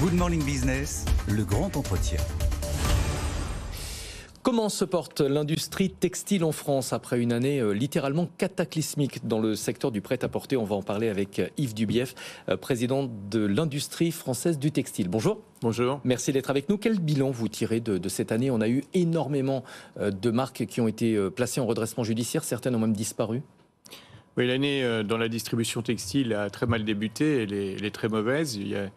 Good Morning Business, le grand entretien. Comment se porte l'industrie textile en France après une année littéralement cataclysmique dans le secteur du prêt-à-porter? On va en parler avec Yves Dubief, président de l'industrie française du textile. Bonjour. Bonjour. Merci d'être avec nous. Quel bilan vous tirez de cette année? On a eu énormément de marques qui ont été placées en redressement judiciaire. Certaines ont même disparu. Oui, l'année dans la distribution textile a très mal débuté. Elle est très mauvaise. Il y a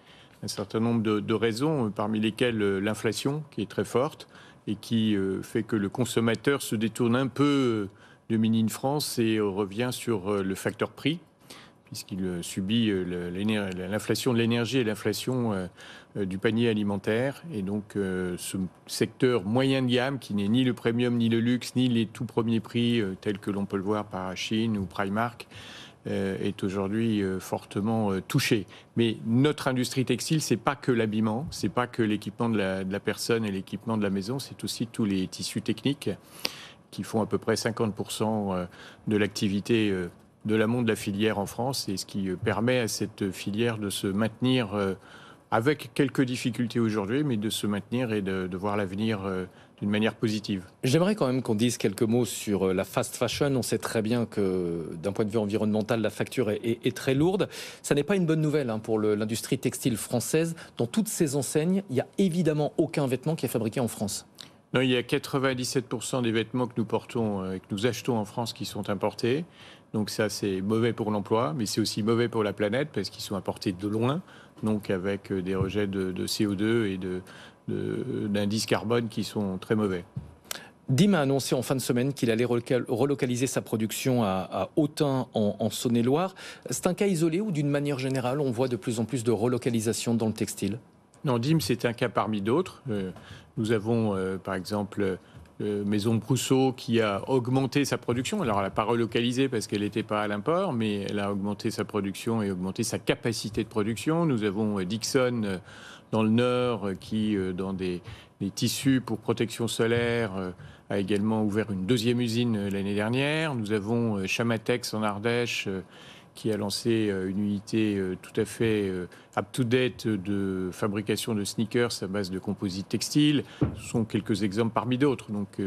un certain nombre de raisons, parmi lesquelles l'inflation qui est très forte et qui fait que le consommateur se détourne un peu de Made in France et revient sur le facteur prix, puisqu'il subit l'inflation de l'énergie et l'inflation du panier alimentaire. Et donc ce secteur moyen de gamme, qui n'est ni le premium, ni le luxe, ni les tout premiers prix tels que l'on peut le voir par Shein ou Primark, est aujourd'hui fortement touché. Mais notre industrie textile, c'est pas que l'habillement, c'est pas que l'équipement de la personne et l'équipement de la maison, c'est aussi tous les tissus techniques qui font à peu près 50% de l'activité de l'amont de la filière en France, et ce qui permet à cette filière de se maintenir avec quelques difficultés aujourd'hui, mais de se maintenir et de voir l'avenir d'une manière positive. J'aimerais quand même qu'on dise quelques mots sur la fast fashion. On sait très bien que d'un point de vue environnemental, la facture est très lourde. Ça n'est pas une bonne nouvelle pour l'industrie textile française. Dans toutes ces enseignes, il n'y a évidemment aucun vêtement qui est fabriqué en France. Non, il y a 97% des vêtements que nous portons et que nous achetons en France qui sont importés. Donc ça, c'est mauvais pour l'emploi, mais c'est aussi mauvais pour la planète parce qu'ils sont importés de loin, donc avec des rejets de CO2 et d'indices carbone qui sont très mauvais. DIM a annoncé en fin de semaine qu'il allait relocaliser sa production à Autun en Saône-et-Loire. C'est un cas isolé ou d'une manière générale, on voit de plus en plus de relocalisation dans le textile? Non, DIM, c'est un cas parmi d'autres. Nous avons, par exemple, Maison de Brousseau qui a augmenté sa production. Alors, elle n'a pas relocalisé parce qu'elle n'était pas à l'import, mais elle a augmenté sa production et augmenté sa capacité de production. Nous avons Dixon dans le Nord qui, dans des tissus pour protection solaire, a également ouvert une deuxième usine l'année dernière. Nous avons Chamatex en Ardèche qui a lancé une unité tout à fait up-to-date de fabrication de sneakers à base de composite textile. Ce sont quelques exemples parmi d'autres. Donc,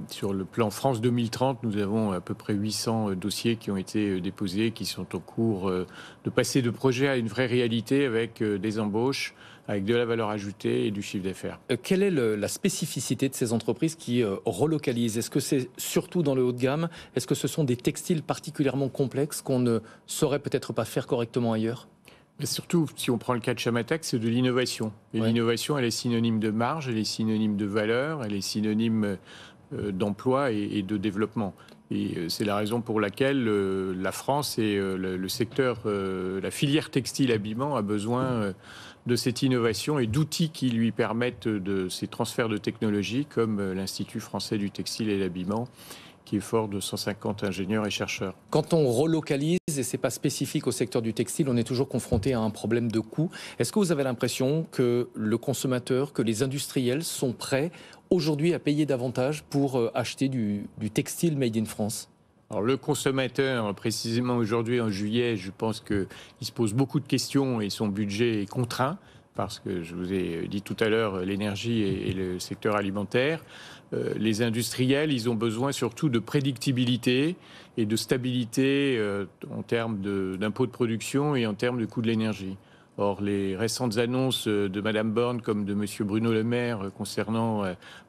sur le plan France 2030, nous avons à peu près 800 dossiers qui ont été déposés, qui sont au cours de passer de projet à une vraie réalité avec des embauches, avec de la valeur ajoutée et du chiffre d'affaires. Quelle est la spécificité de ces entreprises qui relocalisent? Est-ce que c'est surtout dans le haut de gamme? Est-ce que ce sont des textiles particulièrement complexes qu'on ne saurait peut-être pas faire correctement ailleurs? Mais surtout, si on prend le cas de Chamatex, c'est de l'innovation. Et ouais. L'innovation, elle est synonyme de marge, elle est synonyme de valeur, elle est synonyme d'emploi et de développement. Et c'est la raison pour laquelle la France et le secteur, la filière textile-habillement a besoin de cette innovation et d'outils qui lui permettent de ces transferts de technologie, comme l'Institut français du textile et de l'habillement, qui est fort de 150 ingénieurs et chercheurs. Quand on relocalise, et ce n'est pas spécifique au secteur du textile, on est toujours confronté à un problème de coût. Est-ce que vous avez l'impression que le consommateur, que les industriels sont prêts aujourd'hui à payer davantage pour acheter du textile made in France? Alors, le consommateur, précisément aujourd'hui en juillet, je pense qu'il se pose beaucoup de questions et son budget est contraint, parce que je vous ai dit tout à l'heure, l'énergie et le secteur alimentaire. Les industriels, ils ont besoin surtout de prédictibilité et de stabilité en termes d'impôts de production et en termes de coût de l'énergie. Or, les récentes annonces de Mme Borne comme de M. Bruno Le Maire concernant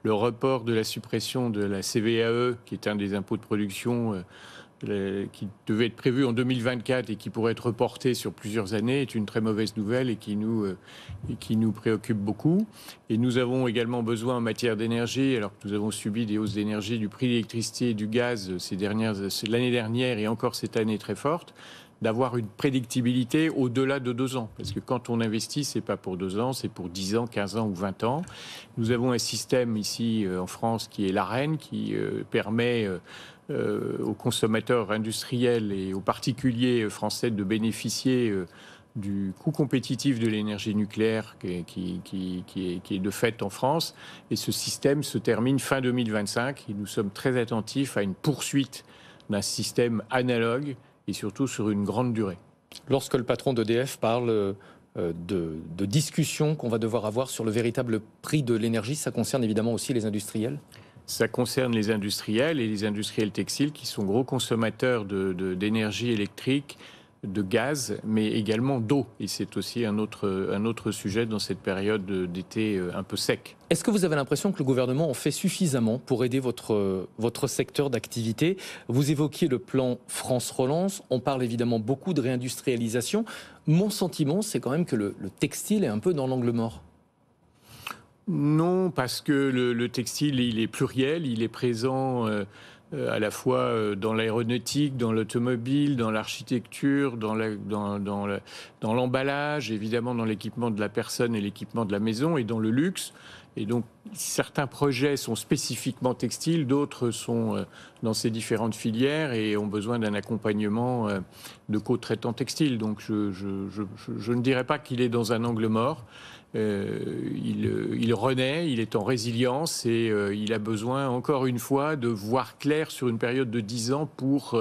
le report de la suppression de la CVAE, qui est un des impôts de production qui devait être prévu en 2024 et qui pourrait être reporté sur plusieurs années, est une très mauvaise nouvelle et qui nous préoccupe beaucoup. Et nous avons également besoin en matière d'énergie, alors que nous avons subi des hausses d'énergie, du prix de l'électricité et du gaz l'année dernière et encore cette année très forte, d'avoir une prédictibilité au-delà de 2 ans. Parce que quand on investit, c'est pas pour 2 ans, c'est pour 10 ans, 15 ans ou 20 ans. Nous avons un système ici en France qui est l'ARENH, qui permet aux consommateurs industriels et aux particuliers français de bénéficier du coût compétitif de l'énergie nucléaire qui est de fait en France. Et ce système se termine fin 2025 et nous sommes très attentifs à une poursuite d'un système analogue et surtout sur une grande durée. Lorsque le patron d'EDF parle de discussion qu'on va devoir avoir sur le véritable prix de l'énergie. Ça concerne évidemment aussi les industriels. Ça concerne les industriels et les industriels textiles qui sont gros consommateurs d'énergie électrique, de gaz, mais également d'eau. Et c'est aussi un autre sujet dans cette période d'été un peu sec. Est-ce que vous avez l'impression que le gouvernement en fait suffisamment pour aider votre secteur d'activité? Vous évoquiez le plan France Relance, on parle évidemment beaucoup de réindustrialisation. Mon sentiment, c'est quand même que le textile est un peu dans l'angle mort. Non, parce que le textile, il est pluriel, il est présent à la fois dans l'aéronautique, dans l'automobile, dans l'architecture, dans l'emballage, évidemment dans l'équipement de la personne et l'équipement de la maison et dans le luxe. Et donc, certains projets sont spécifiquement textiles, d'autres sont dans ces différentes filières et ont besoin d'un accompagnement de co-traitants textiles. Donc, je ne dirais pas qu'il est dans un angle mort. Il renaît, il est en résilience et il a besoin, encore une fois, de voir clair sur une période de 10 ans pour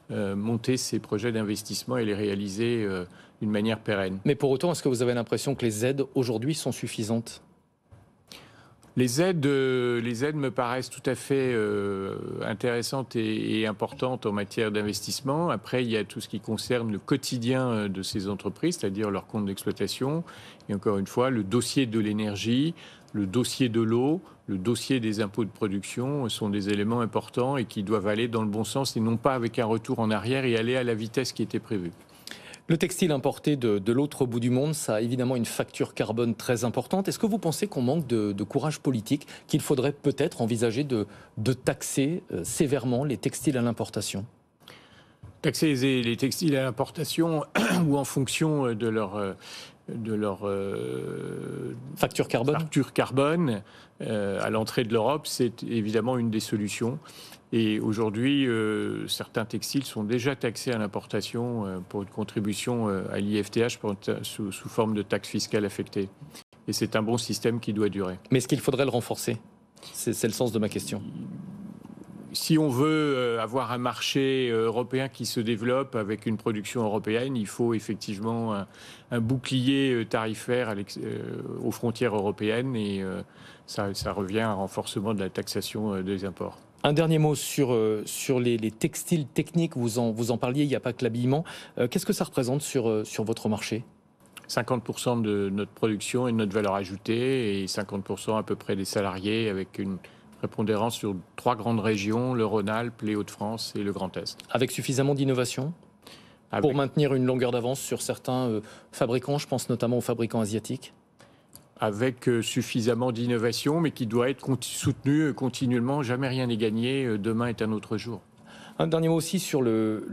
monter ses projets d'investissement et les réaliser d'une manière pérenne. Mais pour autant, est-ce que vous avez l'impression que les aides aujourd'hui sont suffisantes ? Les aides me paraissent tout à fait intéressantes et importantes en matière d'investissement. Après, il y a tout ce qui concerne le quotidien de ces entreprises, c'est-à-dire leur compte d'exploitation. Et encore une fois, le dossier de l'énergie, le dossier de l'eau, le dossier des impôts de production sont des éléments importants et qui doivent aller dans le bon sens et non pas avec un retour en arrière et aller à la vitesse qui était prévue. Le textile importé de l'autre bout du monde, ça a évidemment une facture carbone très importante. Est-ce que vous pensez qu'on manque de courage politique, qu'il faudrait peut-être envisager de taxer sévèrement les textiles à l'importation ? Taxer les textiles à l'importation ou en fonction de leur facture carbone à l'entrée de l'Europe, c'est évidemment une des solutions. Et aujourd'hui, certains textiles sont déjà taxés à l'importation pour une contribution à l'IFTH sous forme de taxe fiscale affectée. Et c'est un bon système qui doit durer. Mais est-ce qu'il faudrait le renforcer ? C'est le sens de ma question. Si on veut avoir un marché européen qui se développe avec une production européenne, il faut effectivement un bouclier tarifaire aux frontières européennes et ça revient à un renforcement de la taxation des imports. Un dernier mot sur les textiles techniques, vous en parliez, il n'y a pas que l'habillement. Qu'est-ce que ça représente sur votre marché ? 50% de notre production et de notre valeur ajoutée et 50% à peu près des salariés avec une prépondérance sur 3 grandes régions, le Rhône-Alpes, les Hauts-de-France et le Grand Est. Avec suffisamment d'innovation pour maintenir une longueur d'avance sur certains fabricants, je pense notamment aux fabricants asiatiques ? Avec suffisamment d'innovation, mais qui doit être soutenu continuellement. Jamais rien n'est gagné. Demain est un autre jour. Un dernier mot aussi sur le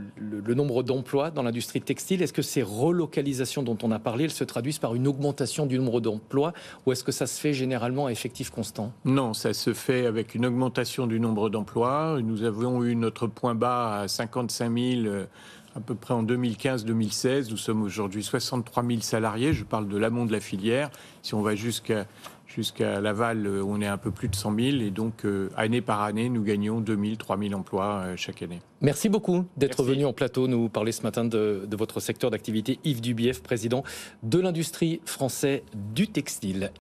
nombre d'emplois dans l'industrie textile. Est-ce que ces relocalisations dont on a parlé, elles se traduisent par une augmentation du nombre d'emplois ou est-ce que ça se fait généralement à effectif constant ? Non, ça se fait avec une augmentation du nombre d'emplois. Nous avons eu notre point bas à 55 000 à peu près en 2015-2016. Nous sommes aujourd'hui 63 000 salariés. Je parle de l'amont de la filière. Si on va jusqu'à l'aval, on est un peu plus de 100 000. Et donc, année par année, nous gagnons 2 000, 3 000 emplois chaque année. Merci beaucoup d'être venu en plateau nous parler ce matin de votre secteur d'activité. Yves Dubief, président de l'industrie française du textile.